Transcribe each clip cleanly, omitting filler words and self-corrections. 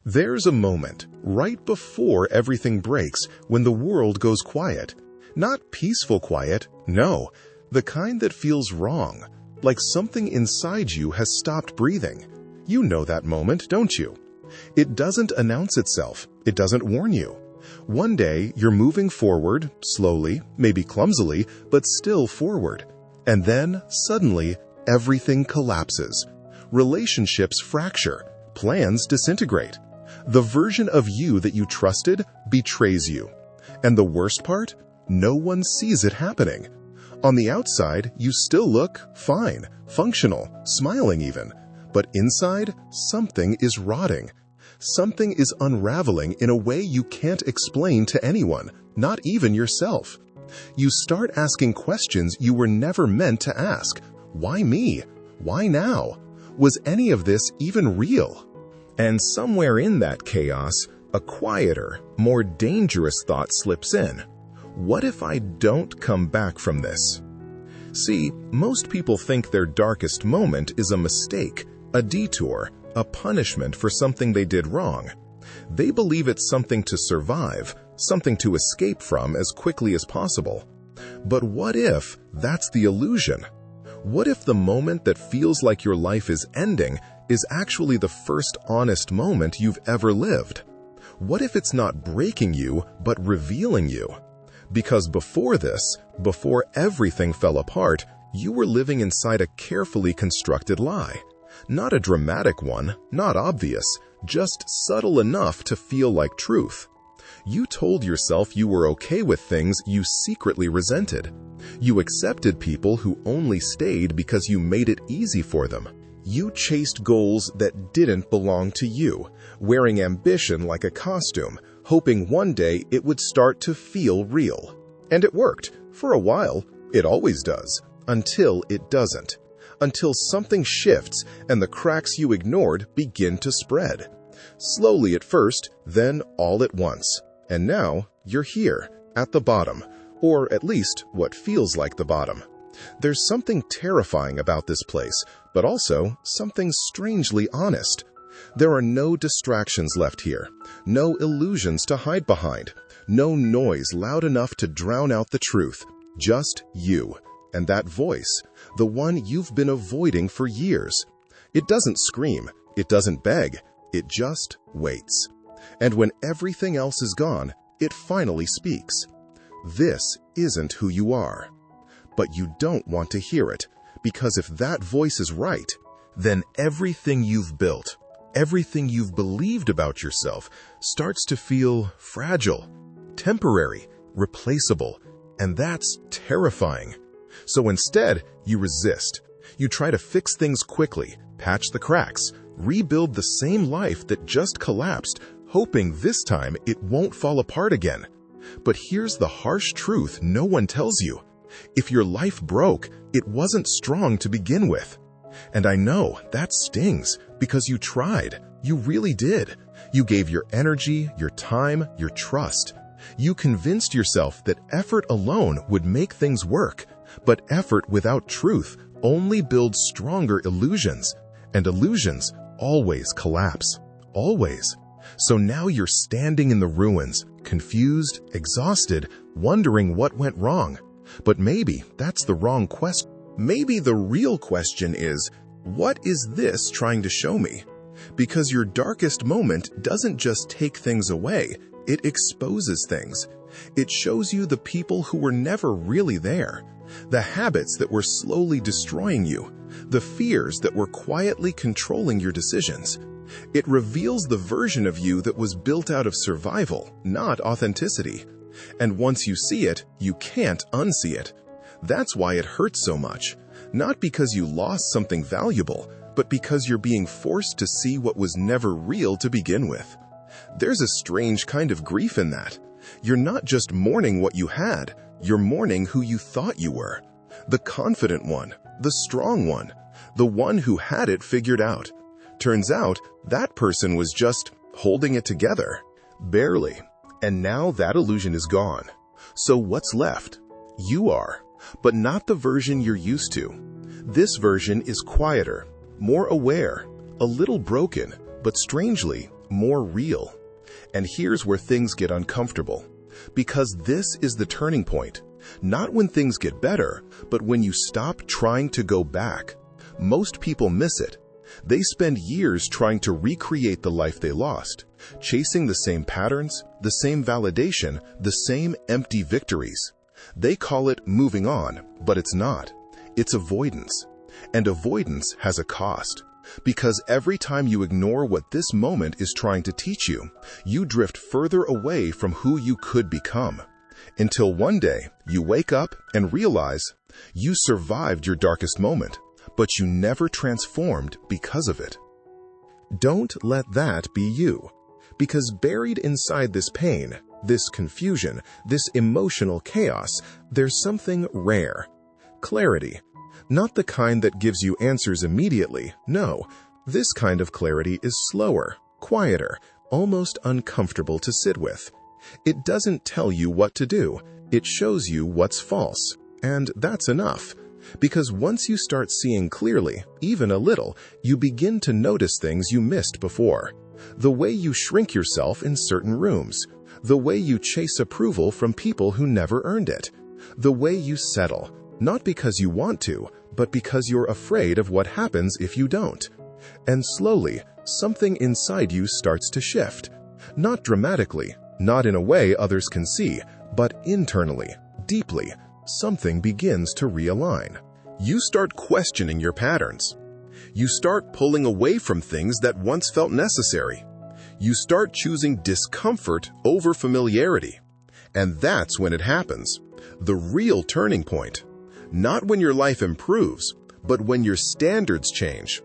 There's a moment, right before everything breaks, when the world goes quiet. Not peaceful quiet, no. The kind that feels wrong, like something inside you has stopped breathing. You know that moment, don't you? It doesn't announce itself. It doesn't warn you. One day, you're moving forward, slowly, maybe clumsily, but still forward. And then, suddenly, everything collapses. Relationships fracture. Plans disintegrate. The version of you that you trusted betrays you. And the worst part? No one sees it happening. On the outside, you still look fine, functional, smiling even. But inside, something is rotting. Something is unraveling in a way you can't explain to anyone, not even yourself. You start asking questions you were never meant to ask. Why me? Why now? Was any of this even real? And somewhere in that chaos, a quieter, more dangerous thought slips in. What if I don't come back from this? See, most people think their darkest moment is a mistake, a detour, a punishment for something they did wrong. They believe it's something to survive, something to escape from as quickly as possible. But what if that's the illusion? What if the moment that feels like your life is ending is actually the first honest moment you've ever lived? What if it's not breaking you, but revealing you? Because before this, before everything fell apart, you were living inside a carefully constructed lie. Not a dramatic one, not obvious, just subtle enough to feel like truth. You told yourself you were okay with things you secretly resented. You accepted people who only stayed because you made it easy for them. You chased goals that didn't belong to you, wearing ambition like a costume, hoping one day it would start to feel real. And it worked. For a while. It always does. Until it doesn't. Until something shifts and the cracks you ignored begin to spread. Slowly at first, then all at once. And now, you're here, at the bottom, or at least what feels like the bottom. There's something terrifying about this place, but also something strangely honest. There are no distractions left here, no illusions to hide behind, no noise loud enough to drown out the truth, just you. And that voice, the one you've been avoiding for years. It doesn't scream, it doesn't beg, it just waits. And when everything else is gone, it finally speaks. This isn't who you are. But you don't want to hear it, because if that voice is right, then everything you've built, everything you've believed about yourself starts to feel fragile, temporary, replaceable, and that's terrifying. So instead, you resist. You try to fix things quickly, patch the cracks, rebuild the same life that just collapsed, hoping this time it won't fall apart again. But here's the harsh truth no one tells you. If your life broke, it wasn't strong to begin with. And I know that stings because you tried. You really did. You gave your energy, your time, your trust. You convinced yourself that effort alone would make things work. But effort without truth only builds stronger illusions. And illusions always collapse. Always. So now you're standing in the ruins, confused, exhausted, wondering what went wrong. But maybe that's the wrong question. Maybe the real question is, what is this trying to show me? Because your darkest moment doesn't just take things away, it exposes things. It shows you the people who were never really there, the habits that were slowly destroying you, the fears that were quietly controlling your decisions. It reveals the version of you that was built out of survival, not authenticity. And once you see it, you can't unsee it. That's why it hurts so much. Not because you lost something valuable, but because you're being forced to see what was never real to begin with. There's a strange kind of grief in that. You're not just mourning what you had, you're mourning who you thought you were. The confident one, the strong one, the one who had it figured out. Turns out, that person was just holding it together. Barely. And now that illusion is gone. So what's left? You are, but not the version you're used to. This version is quieter, more aware, a little broken, but strangely, more real. And here's where things get uncomfortable. Because this is the turning point. Not when things get better, but when you stop trying to go back. Most people miss it. They spend years trying to recreate the life they lost, chasing the same patterns, the same validation, the same empty victories. They call it moving on, but it's not. It's avoidance. And avoidance has a cost. Because every time you ignore what this moment is trying to teach you, you drift further away from who you could become. Until one day, you wake up and realize you survived your darkest moment, but you never transformed because of it. Don't let that be you. Because buried inside this pain, this confusion, this emotional chaos, there's something rare. Clarity. Not the kind that gives you answers immediately, no. This kind of clarity is slower, quieter, almost uncomfortable to sit with. It doesn't tell you what to do, it shows you what's false. And that's enough. Because once you start seeing clearly, even a little, you begin to notice things you missed before. The way you shrink yourself in certain rooms. The way you chase approval from people who never earned it. The way you settle, not because you want to, but because you're afraid of what happens if you don't. And slowly, something inside you starts to shift. Not dramatically, not in a way others can see, but internally, deeply, something begins to realign. You start questioning your patterns. You start pulling away from things that once felt necessary. You start choosing discomfort over familiarity. And that's when it happens. The real turning point. Not when your life improves, but when your standards change.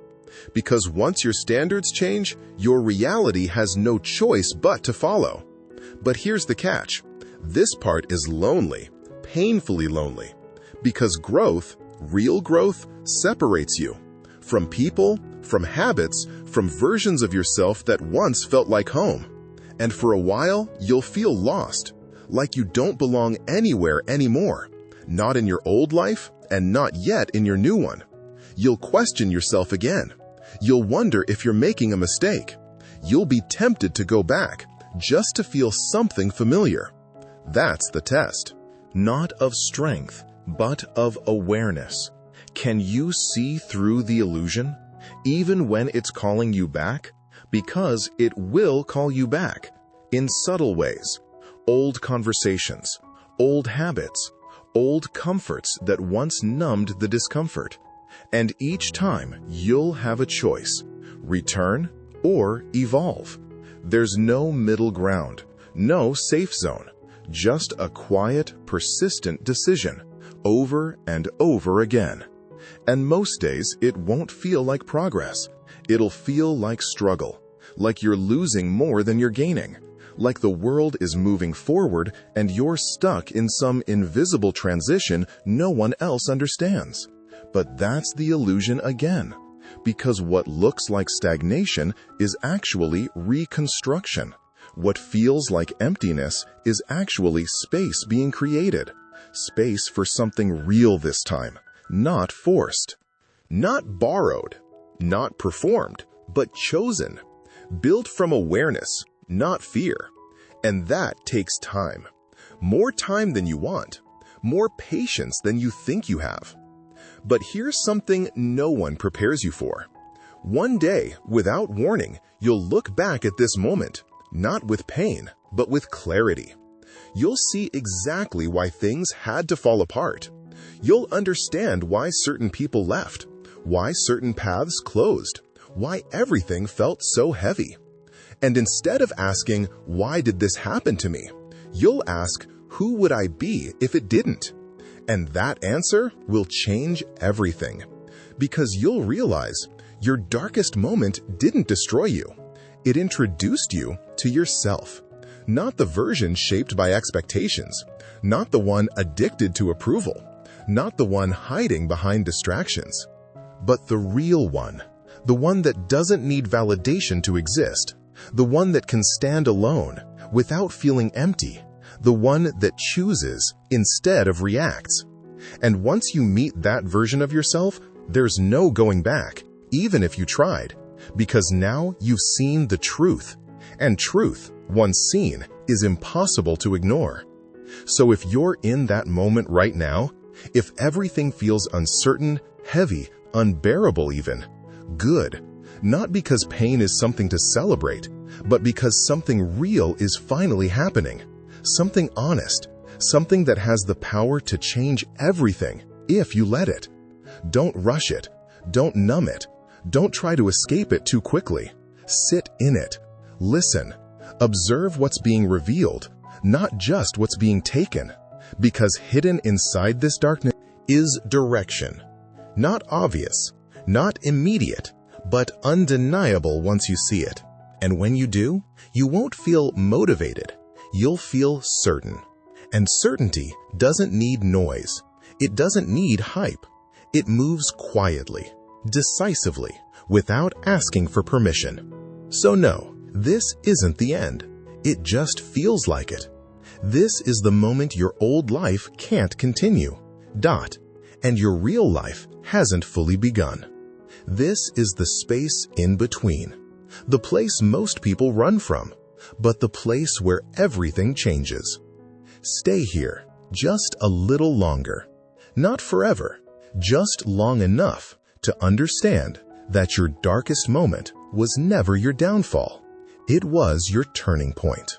Because once your standards change, your reality has no choice but to follow. But here's the catch. This part is lonely, painfully lonely. Because growth, real growth, separates you. From people, from habits, from versions of yourself that once felt like home. And for a while, you'll feel lost. Like you don't belong anywhere anymore. Not in your old life, and not yet in your new one. You'll question yourself again. You'll wonder if you're making a mistake. You'll be tempted to go back, just to feel something familiar. That's the test. Not of strength, but of awareness. Can you see through the illusion, even when it's calling you back? Because it will call you back, in subtle ways. Old conversations, old habits, old comforts that once numbed the discomfort. And each time, you'll have a choice. Return or evolve. There's no middle ground, no safe zone. Just a quiet, persistent decision, over and over again. And most days, it won't feel like progress. It'll feel like struggle. Like you're losing more than you're gaining. Like the world is moving forward and you're stuck in some invisible transition no one else understands. But that's the illusion again. Because what looks like stagnation is actually reconstruction. What feels like emptiness is actually space being created. Space for something real this time, not forced. Not borrowed, not performed, but chosen. Built from awareness, not fear. And that takes time. More time than you want. More patience than you think you have. But here's something no one prepares you for. One day, without warning, you'll look back at this moment, not with pain, but with clarity. You'll see exactly why things had to fall apart. You'll understand why certain people left, why certain paths closed, why everything felt so heavy. And instead of asking, why did this happen to me? You'll ask, who would I be if it didn't? And that answer will change everything. Because you'll realize your darkest moment didn't destroy you. It introduced you to yourself. Not the version shaped by expectations. Not the one addicted to approval. Not the one hiding behind distractions. But the real one. The one that doesn't need validation to exist. The one that can stand alone, without feeling empty. The one that chooses instead of reacts. And once you meet that version of yourself, there's no going back, even if you tried. Because now you've seen the truth. And truth, once seen, is impossible to ignore. So if you're in that moment right now, if everything feels uncertain, heavy, unbearable even, good. Not because pain is something to celebrate, but because something real is finally happening. Something honest, something that has the power to change everything if you let it. Don't rush it. Don't numb it. Don't try to escape it too quickly. Sit in it. Listen. Observe what's being revealed, not just what's being taken. Because hidden inside this darkness is direction. Not obvious, not immediate, but undeniable once you see it. And when you do, you won't feel motivated. You'll feel certain. And certainty doesn't need noise. It doesn't need hype. It moves quietly, decisively, without asking for permission. So no, this isn't the end. It just feels like it. This is the moment your old life can't continue. And your real life hasn't fully begun. This is the space in between. The place most people run from, but the place where everything changes. Stay here just a little longer. Not forever, just long enough to understand that your darkest moment was never your downfall. It was your turning point.